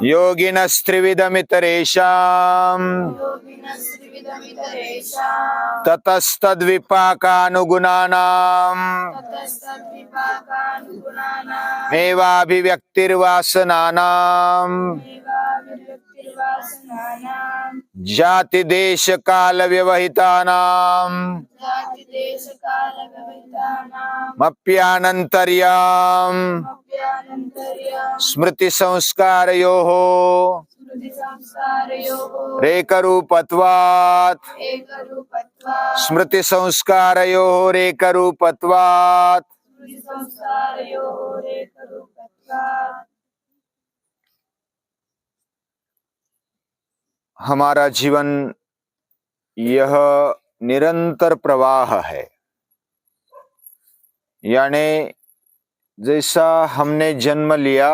योगिनस्त्रिविधमितरेषाम् ततस्तद्विपाकानुगुणानाम् मेवाभिव्यक्तिर्वासनानाम् जाति देश काल व्यवहितानाम् मप्यानन्तर्याम् स्मृति संस्कारयोः रेकरूपत्वात् स्मृति संस्कारयोः रेकरूपत्वात् हमारा जीवन यह निरंतर प्रवाह है। यानी जैसा हमने जन्म लिया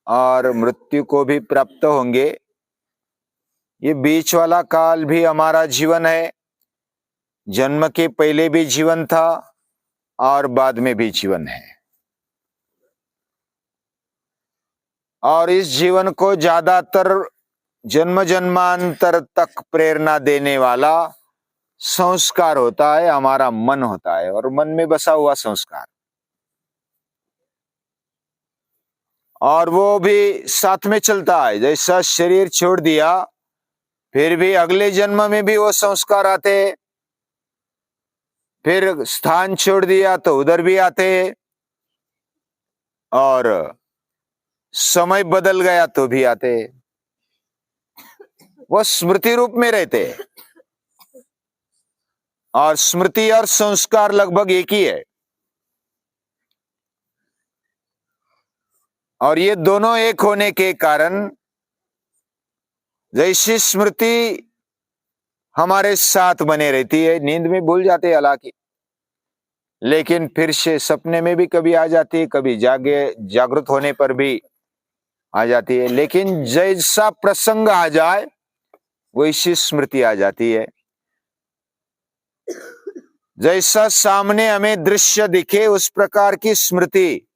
और मृत्यु को भी प्राप्त होंगे, ये बीच वाला काल भी हमारा जीवन है। जन्म के पहले भी जीवन था और बाद में भी जीवन है। और इस जीवन को ज्यादातर जन्म जन्मांतर तक प्रेरणा देने वाला संस्कार होता है, हमारा मन होता है, और मन में बसा हुआ संस्कार। और वो भी साथ में चलता है। जैसा शरीर छोड़ दिया फिर भी अगले जन्म में भी वो संस्कार आते, फिर स्थान छोड़ दिया तो उधर भी आते, और समय बदल गया तो भी आते। वो स्मृति रूप में रहते, और स्मृति और संस्कार लगभग एक ही है। और ये दोनों एक होने के कारण जैसी स्मृति हमारे साथ बने रहती है, नींद में भूल जाते हालांकि, लेकिन फिर से सपने में भी कभी आ जाती है, कभी जागृत होने पर भी आ जाती है। लेकिन जैसा प्रसंग आ जाए वैसी स्मृति आ जाती है। जैसा सामने हमें दृश्य दिखे उस प्रकार की स्मृति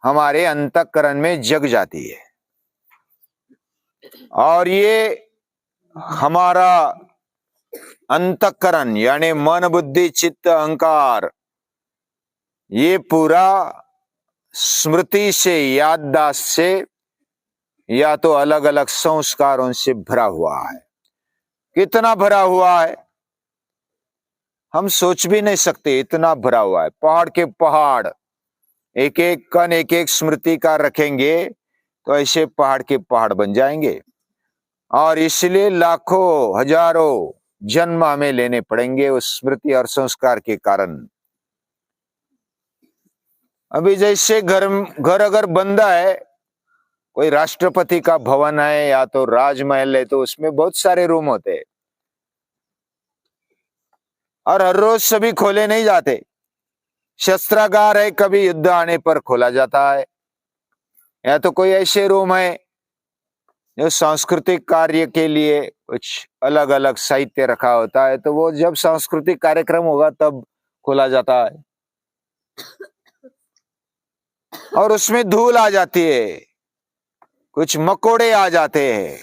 हमारे अंतःकरण में जग जाती है। और ये हमारा अंतःकरण यानी मन बुद्धि चित्त अहंकार, ये पूरा स्मृति से, याददाश्त से, या तो अलग अलग संस्कारों से भरा हुआ है। कितना भरा हुआ है हम सोच भी नहीं सकते, इतना भरा हुआ है। पहाड़ के पहाड़, एक एक कण एक एक स्मृति का रखेंगे तो ऐसे पहाड़ के पहाड़ बन जाएंगे। और इसलिए लाखों हजारों जन्म हमें लेने पड़ेंगे उस स्मृति और संस्कार के कारण। अभी जैसे घर अगर बंदा है, कोई राष्ट्रपति का भवन है या तो राजमहल है, तो उसमें बहुत सारे रूम होते हैं, और हर रोज सभी खोले नहीं जाते। शस्त्रागार है, कभी युद्ध आने पर खोला जाता है। या तो कोई ऐसे रूम है जो सांस्कृतिक कार्य के लिए कुछ अलग अलग साहित्य रखा होता है, तो वो जब सांस्कृतिक कार्यक्रम होगा तब खोला जाता है। और उसमें धूल आ जाती है, कुछ मकोड़े आ जाते हैं,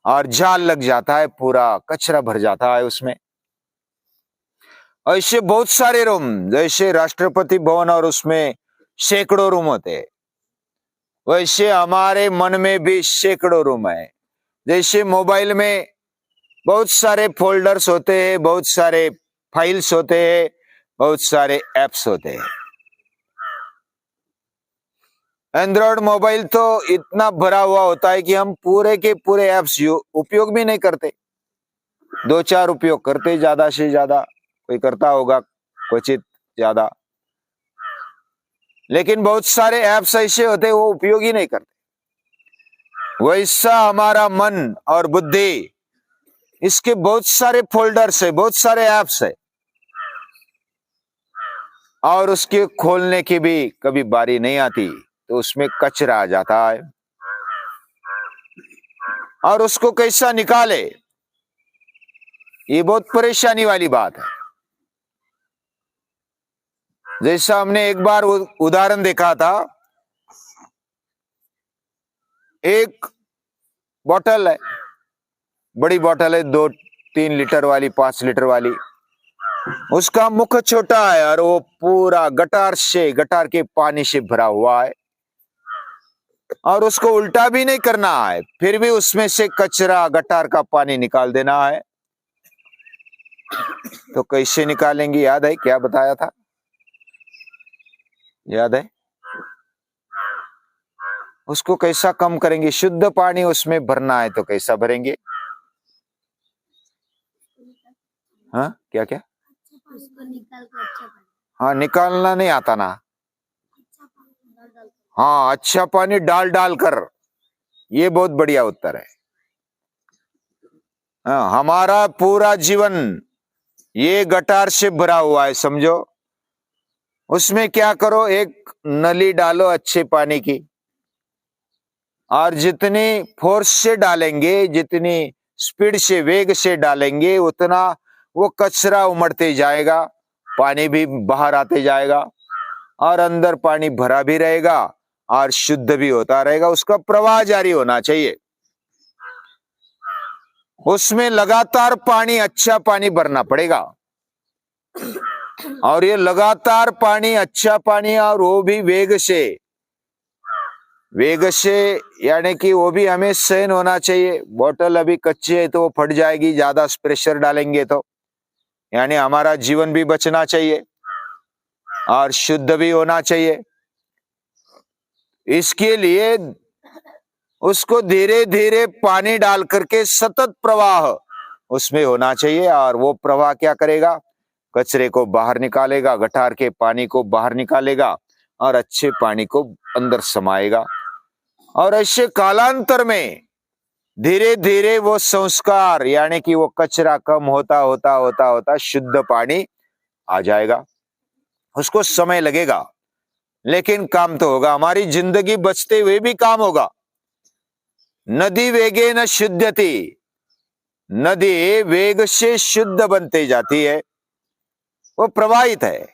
और जाल लग जाता है, पूरा कचरा भर जाता है उसमें। ऐसे बहुत सारे रूम, जैसे राष्ट्रपति भवन और उसमें सैकड़ों रूम होते हैं, वैसे हमारे मन में भी सैकड़ों रूम है। जैसे मोबाइल में बहुत सारे फोल्डर्स होते हैं, बहुत सारे फाइल्स होते हैं, बहुत सारे एप्स होते हैं। एंड्रॉइड मोबाइल तो इतना भरा हुआ होता है कि हम पूरे के पूरे एप्स उपयोग भी नहीं करते। 2-4 उपयोग करते, ज्यादा से ज्यादा कोई करता होगा, क्वचित ज्यादा। लेकिन बहुत सारे ऐप्स ऐसे होते हैं वो उपयोग ही नहीं करते। वैसा हमारा मन और बुद्धि, इसके बहुत सारे फोल्डर्स है, बहुत सारे ऐप्स है, और उसके खोलने की भी कभी बारी नहीं आती, तो उसमें कचरा आ जाता है। और उसको कैसा निकाले, ये बहुत परेशानी वाली बात है। जैसा हमने एक बार उदाहरण देखा था, एक बोतल है, बड़ी बोतल है, 2-3 लीटर वाली, 5 लीटर वाली, उसका मुख छोटा है और वो पूरा गटार के पानी से भरा हुआ है और उसको उल्टा भी नहीं करना है, फिर भी उसमें से कचरा, गटार का पानी निकाल देना है। तो कैसे निकालेंगे? याद है क्या बताया था? याद है? उसको कैसा कम करेंगे? शुद्ध पानी उसमें भरना है तो कैसा भरेंगे? हाँ, क्या क्या? उसको निकाल कर अच्छा पानी। हाँ, निकालना नहीं आता ना। हाँ, अच्छा पानी डाल डाल कर, ये बहुत बढ़िया उत्तर है। हाँ, हमारा पूरा जीवन ये गटार से भरा हुआ है, समझो। उसमें क्या करो, एक नली डालो अच्छे पानी की, और जितनी फोर्स से डालेंगे, जितनी स्पीड से, वेग से डालेंगे, उतना वो कचरा उमड़ते जाएगा, पानी भी बाहर आते जाएगा और अंदर पानी भरा भी रहेगा और शुद्ध भी होता रहेगा। उसका प्रवाह जारी होना चाहिए। उसमें लगातार पानी, अच्छा पानी भरना पड़ेगा, और ये लगातार पानी, अच्छा पानी, और वो भी वेग से, यानी कि वो भी हमें सहन होना चाहिए। बोतल अभी कच्ची है तो वो फट जाएगी, ज्यादा प्रेशर डालेंगे तो, यानी हमारा जीवन भी बचना चाहिए और शुद्ध भी होना चाहिए। इसके लिए उसको धीरे धीरे पानी डाल करके सतत प्रवाह उसमें होना चाहिए, और वो प्रवाह क्या करेगा? कचरे को बाहर निकालेगा, गटार के पानी को बाहर निकालेगा और अच्छे पानी को अंदर समाएगा। और ऐसे कालांतर में धीरे धीरे वो संस्कार, यानी कि वो कचरा कम होता होता होता होता शुद्ध पानी आ जाएगा। उसको समय लगेगा, लेकिन काम तो होगा। हमारी जिंदगी बचते हुए भी काम होगा। नदी वेगे न शुद्धति, नदी वेग से शुद्ध बनते जाती है, वो प्रवाहित है।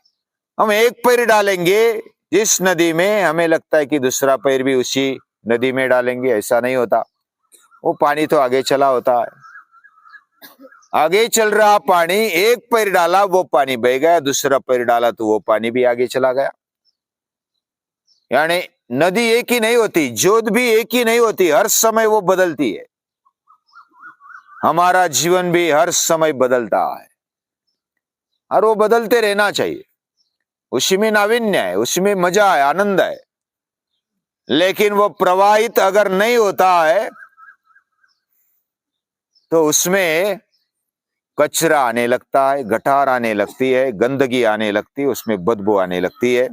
हम एक पैर डालेंगे जिस नदी में, हमें लगता है कि दूसरा पैर भी उसी नदी में डालेंगे, ऐसा नहीं होता। वो पानी तो आगे चला होता है, आगे चल रहा पानी, एक पैर डाला वो पानी बह गया, दूसरा पैर डाला तो वो पानी भी आगे चला गया। यानी नदी एक ही नहीं होती, जोत भी एक ही नहीं होती, हर समय वो बदलती है। हमारा जीवन भी हर समय बदलता है और वो बदलते रहना चाहिए। उसी में नाविन्य है, उसी में मजा है, आनंद है। लेकिन वो प्रवाहित अगर नहीं होता है तो उसमें कचरा आने लगता है, गटार आने लगती है, गंदगी आने लगती है, उसमें बदबू आने लगती है।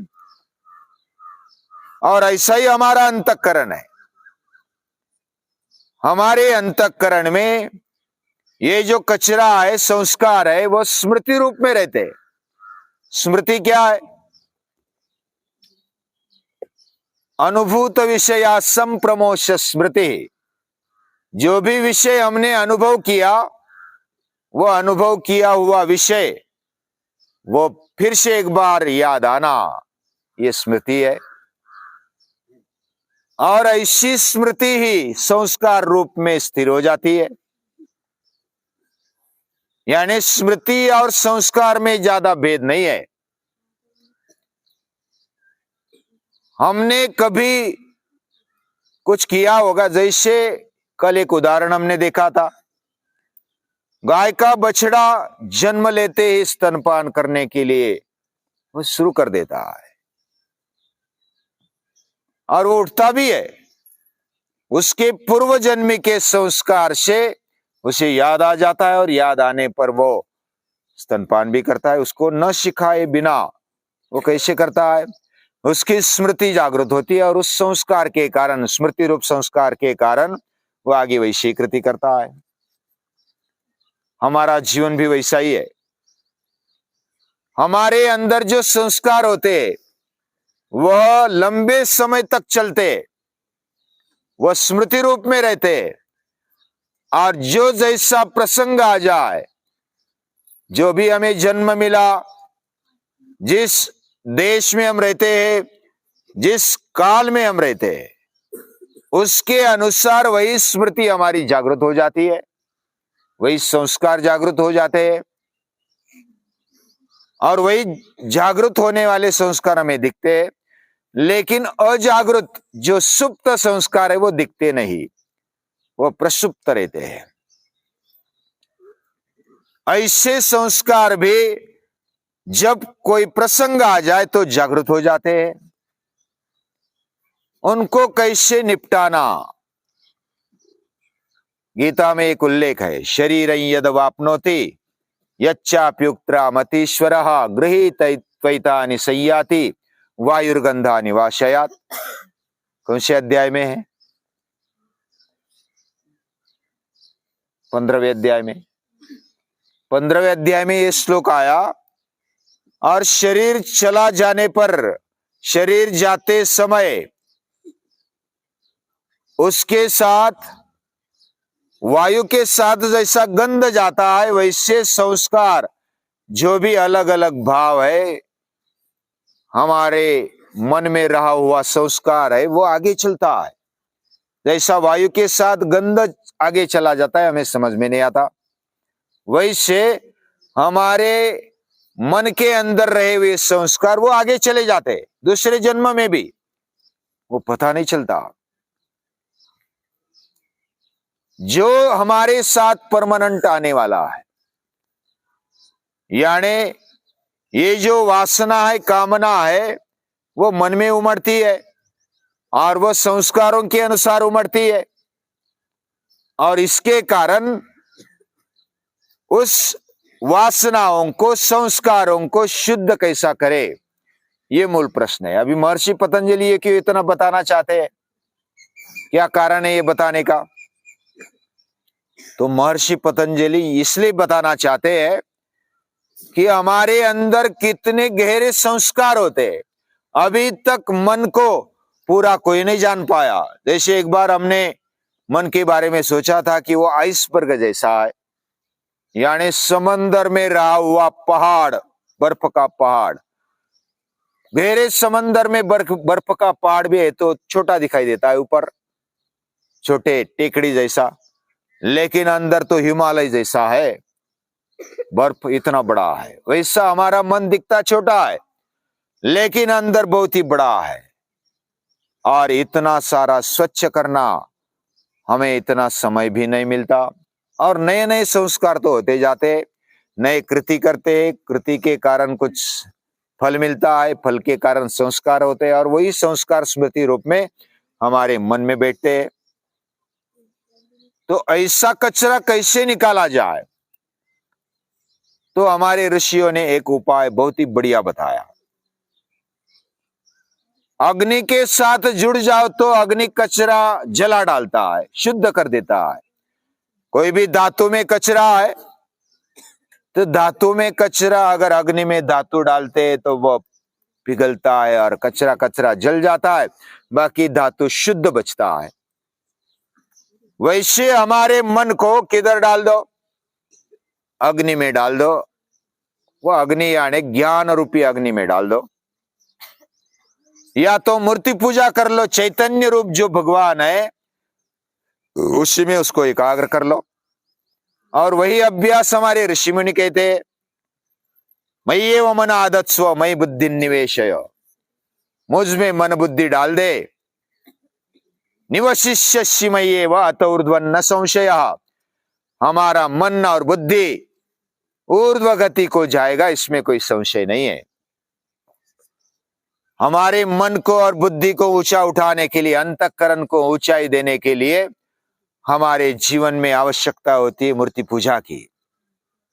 और ऐसा ही हमारा अंतःकरण है। हमारे अंतःकरण में ये जो कचरा है, संस्कार है, वो स्मृति रूप में रहते हैं। स्मृति क्या है? अनुभूत विषया संप्रमोश स्मृति। जो भी विषय हमने अनुभव किया, वो अनुभव किया हुआ विषय वो फिर से एक बार याद आना, ये स्मृति है। और ऐसी स्मृति ही संस्कार रूप में स्थिर हो जाती है। यानी स्मृति और संस्कार में ज्यादा भेद नहीं है। हमने कभी कुछ किया होगा, जैसे कल एक उदाहरण हमने देखा था, गाय का बछड़ा जन्म लेते ही स्तनपान करने के लिए वो शुरू कर देता है और वो उठता भी है। उसके पूर्व जन्म के संस्कार से उसे याद आ जाता है और याद आने पर वो स्तनपान भी करता है। उसको न सिखाए बिना वो कैसे करता है? उसकी स्मृति जागृत होती है और उस संस्कार के कारण, स्मृति रूप संस्कार के कारण वो आगे वैसी कृति करता है। हमारा जीवन भी वैसा ही है। हमारे अंदर जो संस्कार होते वह लंबे समय तक चलते, वह स्मृति रूप में रहते, और जो जैसा प्रसंग आ जाए, जो भी हमें जन्म मिला, जिस देश में हम रहते हैं, जिस काल में हम रहते हैं, उसके अनुसार वही स्मृति हमारी जागृत हो जाती है, वही संस्कार जागृत हो जाते हैं, और वही जागृत होने वाले संस्कार हमें दिखते हैं। लेकिन अजागृत जो सुप्त संस्कार है वो दिखते नहीं, वो प्रसुप्त रहते हैं। ऐसे संस्कार भी जब कोई प्रसंग आ जाए तो जागृत हो जाते हैं। उनको कैसे निपटाना, गीता में एक उल्लेख है, शरीर यद वापनोति यच्चाप्युक्तमतीश्वर गृहीत्वैतानि संयाति वायुर्गंधा निवासयात। कौन से अध्याय में है? 15वें अध्याय में। 15वें अध्याय में ये श्लोक आया, और शरीर चला जाने पर, शरीर जाते समय उसके साथ वायु के साथ जैसा गंध जाता है, वैसे संस्कार जो भी अलग अलग भाव है, हमारे मन में रहा हुआ संस्कार है, वो आगे चलता है। जैसा वायु के साथ गंध आगे चला जाता है, हमें समझ में नहीं आता, वैसे हमारे मन के अंदर रहे हुए संस्कार वो आगे चले जाते हैं, दूसरे जन्म में भी वो पता नहीं चलता। जो हमारे साथ परमानेंट आने वाला है, यानी ये जो वासना है, कामना है, वो मन में उमड़ती है और वो संस्कारों के अनुसार उमड़ती है, और इसके कारण उस वासनाओं को, संस्कारों को शुद्ध कैसा करे, ये मूल प्रश्न है। अभी महर्षि पतंजलि ये क्यों इतना बताना चाहते हैं, क्या कारण है ये बताने का? तो महर्षि पतंजलि इसलिए बताना चाहते हैं कि हमारे अंदर कितने गहरे संस्कार होते हैं, अभी तक मन को पूरा कोई नहीं जान पाया। जैसे एक बार हमने मन के बारे में सोचा था कि वो आइसबर्ग जैसा है, यानी समंदर में रहा हुआ पहाड़, बर्फ का पहाड़। गहरे समंदर में बर्फ का पहाड़ भी है तो छोटा दिखाई देता है, ऊपर छोटे टेकड़ी जैसा, लेकिन अंदर तो हिमालय जैसा है, बर्फ इतना बड़ा है। वैसा हमारा मन दिखता छोटा है, लेकिन अंदर बहुत ही बड़ा है। और इतना सारा स्वच्छ करना हमें इतना समय भी नहीं मिलता, और नए नए संस्कार तो होते जाते, नए कृति करते, कृति के कारण कुछ फल मिलता है, फल के कारण संस्कार होते हैं, और वही संस्कार स्मृति रूप में हमारे मन में बैठते हैं। तो ऐसा कचरा कैसे निकाला जाए? तो हमारे ऋषियों ने एक उपाय बहुत ही बढ़िया बताया। अग्नि के साथ जुड़ जाओ तो अग्नि कचरा जला डालता है, शुद्ध कर देता है। कोई भी धातु में कचरा है तो धातु में कचरा अगर अग्नि में धातु डालते हैं तो वो पिघलता है और कचरा कचरा जल जाता है, बाकी धातु शुद्ध बचता है। वैसे हमारे मन को किधर डाल दो? अग्नि में डाल दो। वो अग्नि यानी ज्ञान रूपी अग्नि में डाल दो, या तो मूर्ति पूजा कर लो, चैतन्य रूप जो भगवान है उसी में उसको एकाग्र कर लो। और वही अभ्यास हमारे ऋषि मुनि कहते हैं, मयि एव मन आदत्स्व मयि बुद्धि निवेशय, मुझ में मन बुद्धि डाल दे, निवशिष्यसि मयि एव अत ऊर्ध्वं न संशयः, हमारा मन और बुद्धि ऊर्ध्व गति को जाएगा, इसमें कोई संशय नहीं है। हमारे मन को और बुद्धि को ऊंचा उठाने के लिए, अंतःकरण को ऊंचाई देने के लिए हमारे जीवन में आवश्यकता होती है मूर्ति पूजा की।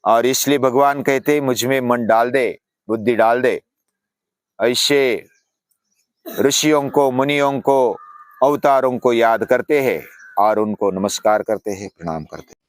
और इसलिए भगवान कहते हैं मुझ में मन डाल दे, बुद्धि डाल दे। ऐसे ऋषियों को, मुनियों को, अवतारों को याद करते हैं और उनको नमस्कार करते हैं, प्रणाम करते हैं।